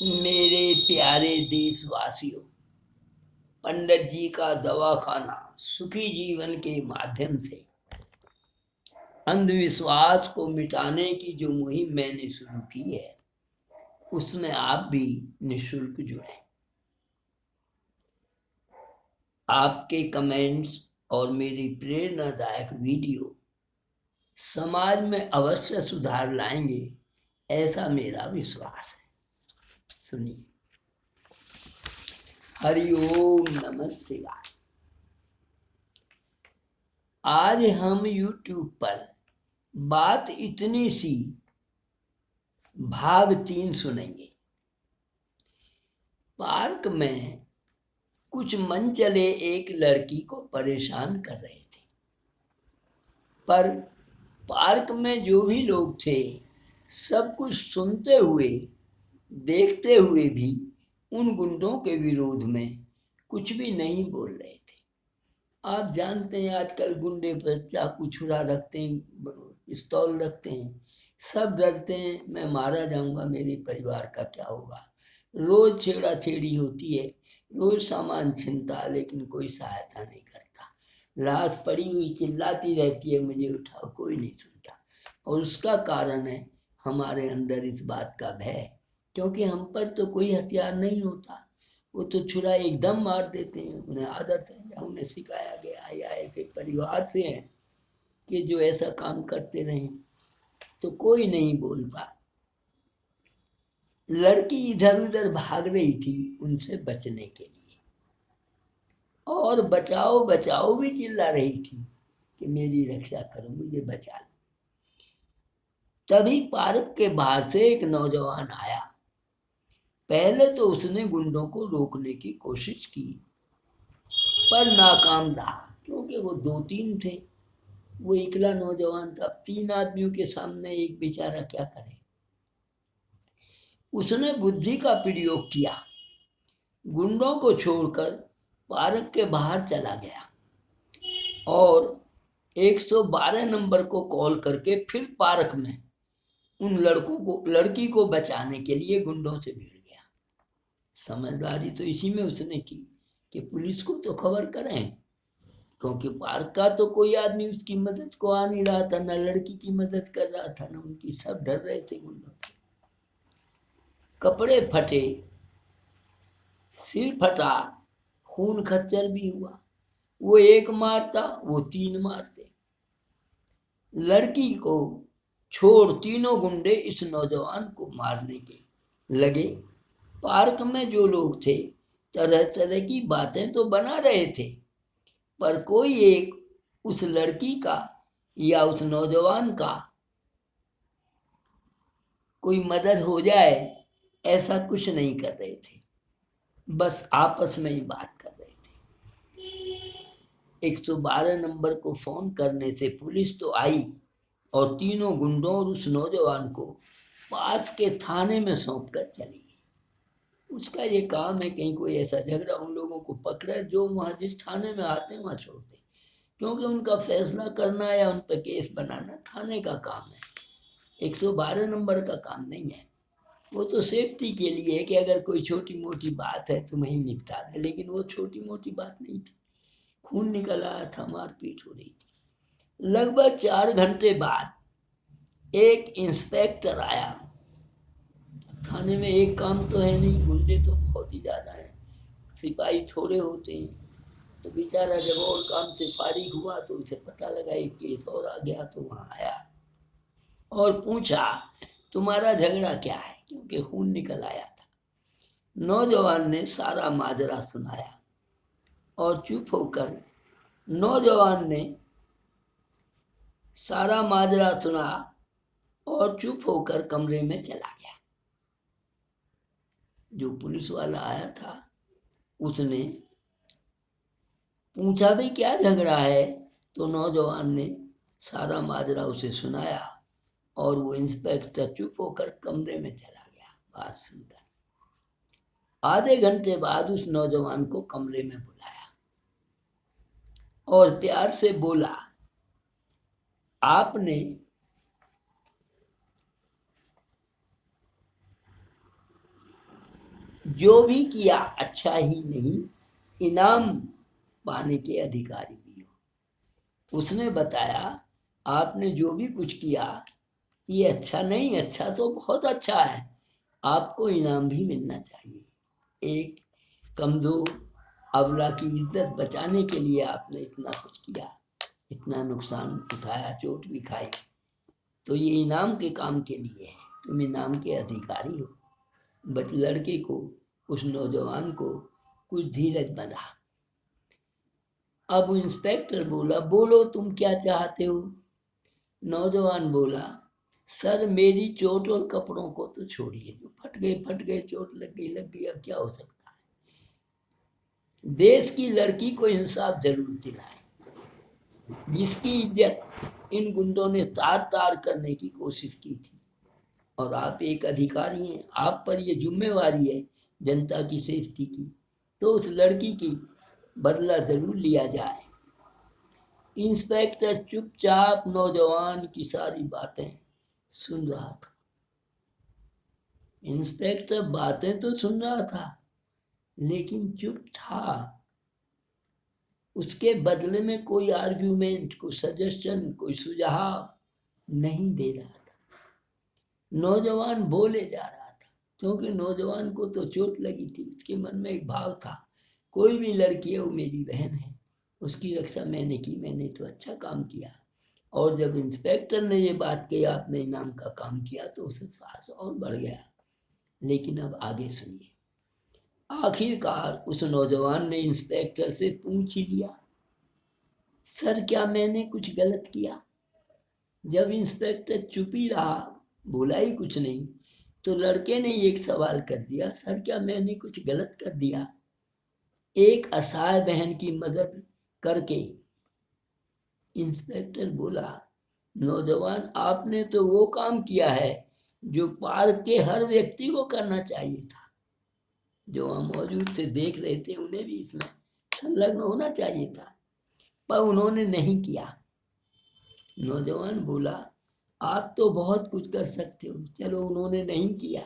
मेरे प्यारे देशवासियों, पंडित जी का दवाखाना सुखी जीवन के माध्यम से अंधविश्वास को मिटाने की जो मुहिम मैंने शुरू की है, उसमें आप भी निःशुल्क जुड़े। आपके कमेंट्स और मेरी प्रेरणादायक वीडियो समाज में अवश्य सुधार लाएंगे, ऐसा मेरा विश्वास है। सुनिए। हरि ओम नमः शिवाय। आज हम YouTube पर बात इतनी सी भाग 3 सुनेंगे। पार्क में कुछ मन चले एक लड़की को परेशान कर रहे थे, पर पार्क में जो भी लोग थे सब कुछ सुनते हुए देखते हुए भी उन गुंडों के विरोध में कुछ भी नहीं बोल रहे थे। आप जानते हैं आजकल गुंडे पर चाकू छुरा रखते हैं, पिस्तौल रखते हैं, सब डरते हैं मैं मारा जाऊंगा, मेरे परिवार का क्या होगा। रोज छेड़ा छेड़ी होती है, रोज सामान छिनता, लेकिन कोई सहायता नहीं करता। लाश पड़ी हुई चिल्लाती रहती है मुझे उठाओ, कोई नहीं सुनता। और उसका कारण है हमारे अंदर इस बात का भय, क्योंकि हम पर तो कोई हथियार नहीं होता। वो तो छुरा एकदम मार देते हैं, उन्हें आदत है या उन्हें सिखाया गया है या ऐसे परिवार से हैं कि जो ऐसा काम करते रहे, तो कोई नहीं बोलता। लड़की इधर उधर भाग रही थी उनसे बचने के लिए, और बचाओ बचाओ भी चिल्ला रही थी कि मेरी रक्षा करो, मुझे बचा लो। तभी पार्क के बाहर से एक नौजवान आया। पहले तो उसने गुंडों को रोकने की कोशिश की, पर नाकाम रहा, क्योंकि वो 2-3 थे, वो इकला नौजवान था। 3 आदमियों के सामने एक बेचारा क्या करे। उसने बुद्धि का प्रयोग किया, गुंडों को छोड़कर पार्क के बाहर चला गया और 112 नंबर को कॉल करके फिर पार्क में उन लड़की को बचाने के लिए गुंडों से भिड़ गया। समझदारी तो इसी में उसने की कि पुलिस को तो खबर करें, क्योंकि पार्क का तो कोई आदमी उसकी मदद को आ नहीं रहा था, न लड़की की मदद कर रहा था, न उनकी। सब डर रहे थे गुंडों से। कपड़े फटे, सिर फटा, खून खच्चर भी हुआ। वो एक मारता, वो 3 मारते। लड़की को छोड़ तीनों गुंडे इस नौजवान को मारने के लगे। पार्क में जो लोग थे तरह तरह की बातें तो बना रहे थे, पर कोई एक उस लड़की का या उस नौजवान का कोई मदद हो जाए ऐसा कुछ नहीं कर रहे थे, बस आपस में ही बात कर रहे थे। 112 नंबर को फोन करने से पुलिस तो आई और तीनों गुंडों और उस नौजवान को पास के थाने में सौंप कर चली गई। उसका ये काम है, कहीं कोई ऐसा झगड़ा उन लोगों को पकड़े जो वहाँ जिस थाने में आते हैं वहाँ छोड़ते, क्योंकि उनका फैसला करना या उन पर केस बनाना थाने का काम है, 112 नंबर का काम नहीं है। वो तो सेफ्टी के लिए है कि अगर कोई छोटी मोटी बात है तो वहीं निपटा दे, लेकिन वो छोटी मोटी बात नहीं थी। खून निकल आया था, मारपीट हो रही थी। लगभग 4 घंटे बाद एक इंस्पेक्टर आया। थाने में एक काम तो है नहीं, गुंडे तो बहुत ही ज़्यादा हैं, सिपाही थोड़े होते हैं। तो बेचारा जब और काम से फारिग हुआ तो उसे पता लगा एक केस और आ गया, तो वहाँ आया और पूछा तुम्हारा झगड़ा क्या है, क्योंकि खून निकल आया था। नौजवान ने सारा माजरा सुनाया और चुप होकर नौजवान ने सारा माजरा सुना और चुप होकर कमरे में चला गया। जो पुलिस वाला आया था उसने पूछा भी क्या झगड़ा है, तो नौजवान ने सारा माजरा उसे सुनाया और वो इंस्पेक्टर चुप होकर कमरे में चला गया बात सुनकर। आधे घंटे बाद उस नौजवान को कमरे में बुलाया और प्यार से बोला, आपने जो भी किया अच्छा ही नहीं, इनाम पाने के अधिकारी भी हो। उसने बताया आपने जो भी कुछ किया ये अच्छा नहीं, अच्छा तो बहुत अच्छा है, आपको इनाम भी मिलना चाहिए। एक कमज़ोर अबला की इज्जत बचाने के लिए आपने इतना कुछ किया, इतना नुकसान उठाया, चोट भी खाई, तो ये इनाम के काम के लिए है, तुम इनाम के अधिकारी हो। बट लड़के को, उस नौजवान को कुछ धीरज बना। अब इंस्पेक्टर बोला बोलो तुम क्या चाहते हो। नौजवान बोला सर मेरी चोट और कपड़ों को तो छोड़िए, जो फट गए, चोट लग गई, अब क्या हो सकता है। देश की लड़की को इंसाफ जरूर दिलाए, जिसकी इज्जत इन गुंडों ने तार तार करने की कोशिश की थी। और आप एक अधिकारी हैं, आप पर यह जिम्मेवारी है जनता की सेफ्टी की, तो उस लड़की की बदला जरूर लिया जाए। इंस्पेक्टर चुपचाप नौजवान की सारी बातें सुन रहा था। इंस्पेक्टर बातें तो सुन रहा था लेकिन चुप था। उसके बदले में कोई आर्ग्यूमेंट, कोई सजेशन, कोई सुझाव नहीं दे रहा था। नौजवान बोले जा रहा था क्योंकि नौजवान को तो चोट लगी थी। उसके मन में एक भाव था, कोई भी लड़की है वो मेरी बहन है, उसकी रक्षा मैंने की, मैंने तो अच्छा काम किया। और जब इंस्पेक्टर ने ये बात कही आपने इनाम का काम किया, तो उसे साहस और बढ़ गया। लेकिन अब आगे सुनिए। आखिरकार उस नौजवान ने इंस्पेक्टर से पूछ ही लिया, सर क्या मैंने कुछ गलत किया। जब इंस्पेक्टर चुप ही रहा, बोला ही कुछ नहीं, तो लड़के ने एक सवाल कर दिया, सर क्या मैंने कुछ गलत कर दिया। एक असहाय बहन की मदद करके इंस्पेक्टर बोला, नौजवान आपने तो वो काम किया है जो पार्क के हर व्यक्ति को करना चाहिए था। जो वहाँ मौजूद थे, देख रहे थे, उन्हें भी इसमें संलग्न होना चाहिए था, पर उन्होंने नहीं किया। नौजवान बोला आप तो बहुत कुछ कर सकते हो, चलो उन्होंने नहीं किया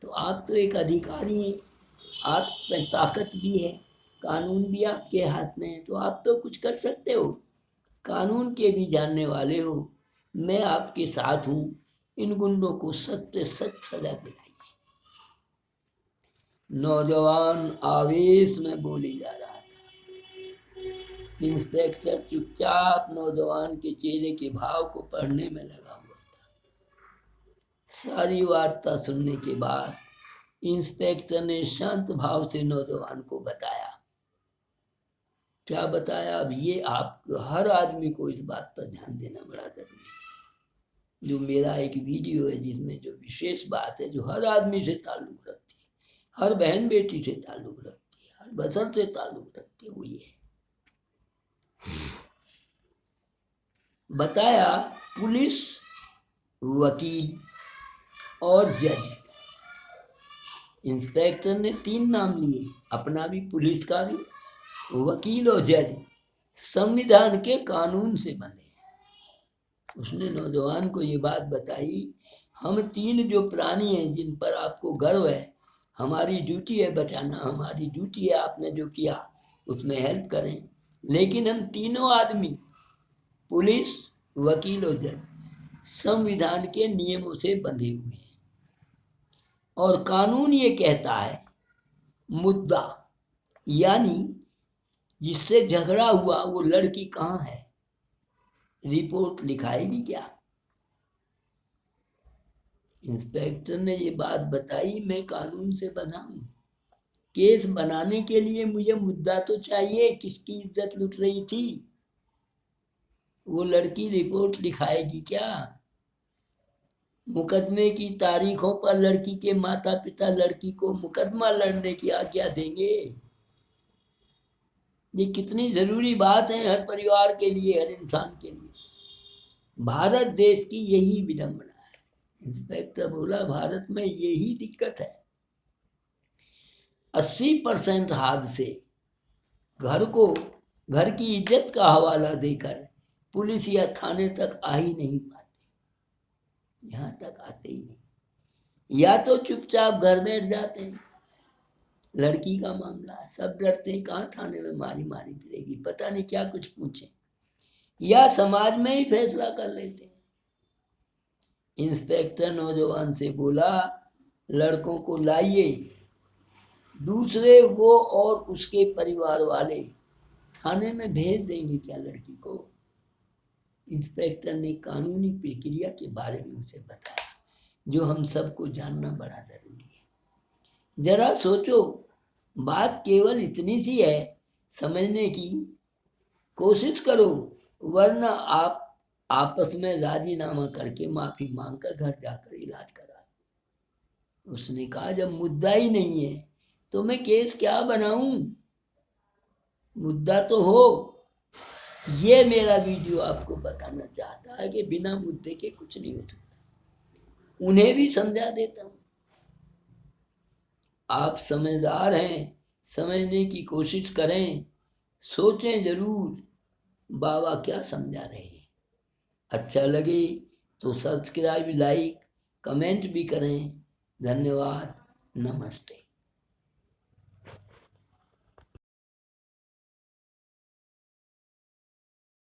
तो आप तो एक अधिकारी हैं, आप में ताकत भी है, कानून भी आपके हाथ में है, तो आप तो कुछ कर सकते हो, कानून के भी जानने वाले हो। मैं आपके साथ हूँ, इन गुंडों को सख्त सख्त सजा दिलाइए। नौजवान आवेश में बोले जा रहा था। इंस्पेक्टर चुपचाप नौजवान के चेहरे के भाव को पढ़ने में लगा हुआ था। सारी वार्ता सुनने के बाद इंस्पेक्टर ने शांत भाव से नौजवान को बताया। क्या बताया, अब ये आप हर आदमी को इस बात पर ध्यान देना बड़ा जरूरी है। जो मेरा एक वीडियो है जिसमें जो विशेष बात है जो हर आदमी से ताल्लुक रखती है, हर बहन बेटी से ताल्लुक रखती है, हर बसर से ताल्लुक रखती है, वो ये है। बताया पुलिस, वकील और जज। इंस्पेक्टर ने 3 नाम लिए, अपना भी, पुलिस का भी, वकील और जज संविधान के कानून से बने। उसने नौजवान को ये बात बताई, हम 3 जो प्राणी हैं जिन पर आपको गर्व है, हमारी ड्यूटी है बचाना, हमारी ड्यूटी है आपने जो किया उसमें हेल्प करें, लेकिन हम तीनों आदमी, पुलिस, वकील और जज, संविधान के नियमों से बंधे हुए हैं। और कानून ये कहता है मुद्दा, यानी जिससे झगड़ा हुआ वो लड़की कहाँ है, रिपोर्ट लिखाएगी क्या। इंस्पेक्टर ने ये बात बताई, मैं कानून से बना हूं, केस बनाने के लिए मुझे मुद्दा तो चाहिए, किसकी इज्जत लुट रही थी, वो लड़की रिपोर्ट लिखाएगी क्या। मुकदमे की तारीखों पर लड़की के माता पिता लड़की को मुकदमा लड़ने की आज्ञा देंगे। ये कितनी जरूरी बात है हर परिवार के लिए, हर इंसान के लिए। भारत देश की यही विडंबना है। इंस्पेक्टर बोला भारत में यही दिक्कत है, 80% हादसे घर की इज्जत का हवाला देकर पुलिस या थाने तक आ ही नहीं पाते, यहाँ तक आते ही नहीं, या तो चुपचाप घर बैठ जाते हैं लड़की का मामला है, सब डरते हैं कहाँ थाने में मारी मारी फिरेगी, पता नहीं क्या कुछ पूछे, या समाज में ही फैसला कर लेते हैं। इंस्पेक्टर नौजवान से बोला, लड़कों को लाइए, दूसरे वो और उसके परिवार वाले थाने में भेज देंगे क्या लड़की को। इंस्पेक्टर ने कानूनी प्रक्रिया के बारे में उसे बताया, जो हम सबको जानना बड़ा जरूरी है। जरा सोचो, बात केवल इतनी सी है, समझने की कोशिश करो, वरना आप आपस में राजीनामा करके माफी मांगकर घर जाकर इलाज करा। उसने कहा, जब मुद्दा ही नहीं है तो मैं केस क्या बनाऊं, मुद्दा तो हो। ये मेरा वीडियो आपको बताना चाहता है कि बिना मुद्दे के कुछ नहीं हो सकता। उन्हें भी समझा देता हूं, आप समझदार हैं, समझने की कोशिश करें, सोचें जरूर बाबा क्या समझा रहे हैं। अच्छा लगे तो सब्सक्राइब, लाइक, कमेंट भी करें। धन्यवाद, नमस्ते।